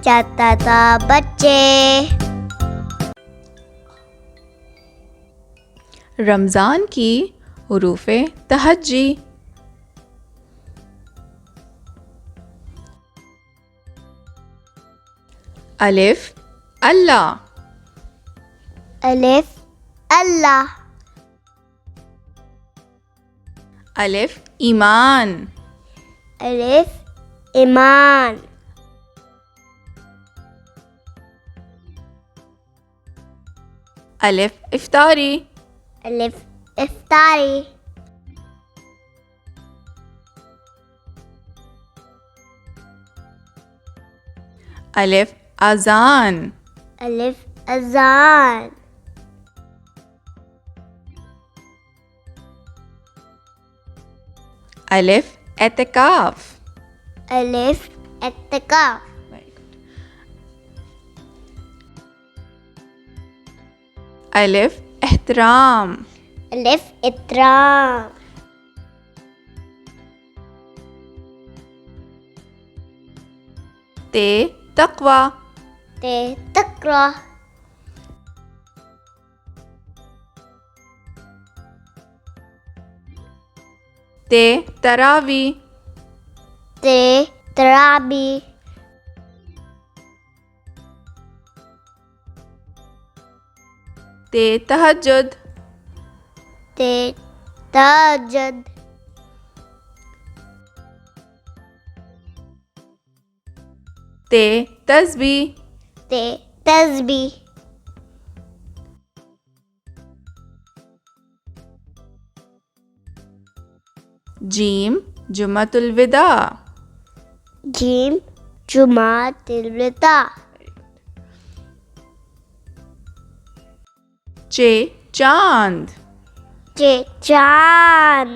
जाता था बच्चे। रमज़ान की हुरूफ़े तहज्जी। अलिफ अल्लाह, अलिफ अल्लाह, अलिफ ईमान, अलिफ ईमान, अलिफ इफ्तारी, अलिफ इफ्तारी, अलिफ अज़ान, अलिफ अज़ान, अलिफ एतिकाफ़, अलिफ एतिकाफ़, अलिफ एहतराम, अलिफ इतराम, ते तक़वा, ते तक़वा, ते तरावी, ते तराबी, ते तहज्जुद, ते तहज्जुद, ते तस्बीह, ते तस्बीह, जीम जुमतुल विदा, जीम जुमातुल विदा, चे चांद, चे चांद,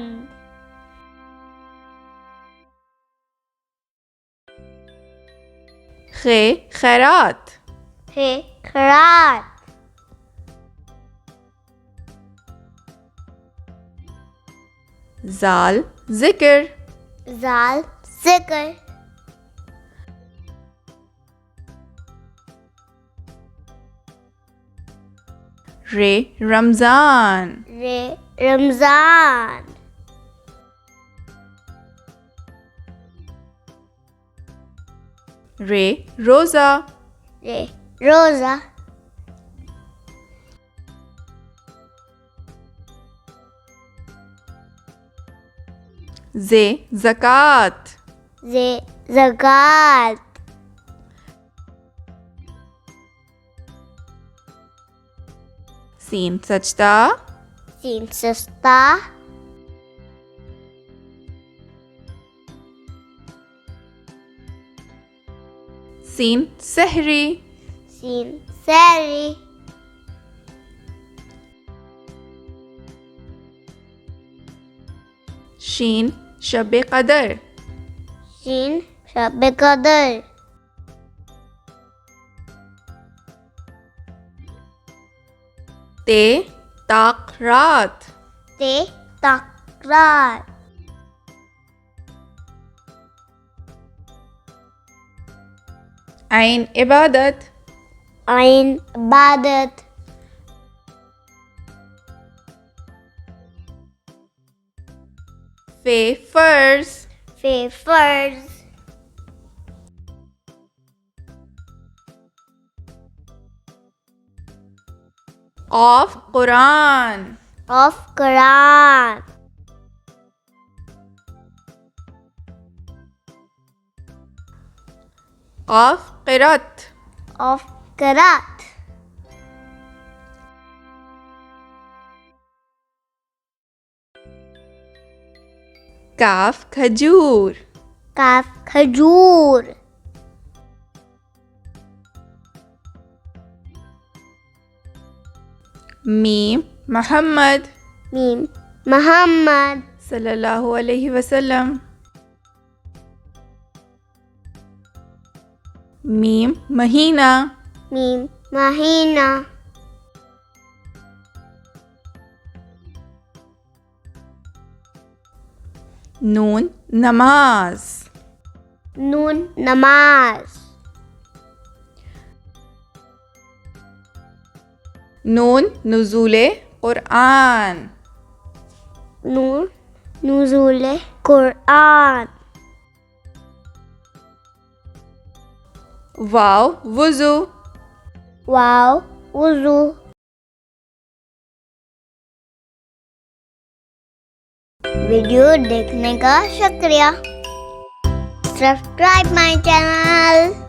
खे खैरात, खे खैरात, जाल जिक्र, जाल जिक्र, रे रमज़ान, रे रमज़ान, रे रोज़ा, रे रोज़ा, जे ज़कात, जे ज़कात, सीन सजदा, सीन सस्ता, सीन सहरी, सीन सहरी, शीन शब कदर, शीन शब कदर, ते ताक़रात, ते तक़रात, ऐन इबादत, ऐन इबादत, फे फ़र्ज़, फे फ़र्ज़, क़ाफ़ कुरान, ऑफ कुरान, क़ाफ़ क़िरत, ऑफ क़िरात, काफ खजूर, काफ खजूर, मीम मोहम्मद मीम मोहम्मद सल्लल्लाहु अलैहि वसल्लम, मीम महीना, मीम महीना, नून नमाज, नून नमाज, नून नुज़ूले क़ुरआन। नून नुज़ूले कुरान। वाव वुज़ू। वाव वुज़ू। वीडियो देखने का शुक्रिया। Subscribe my channel.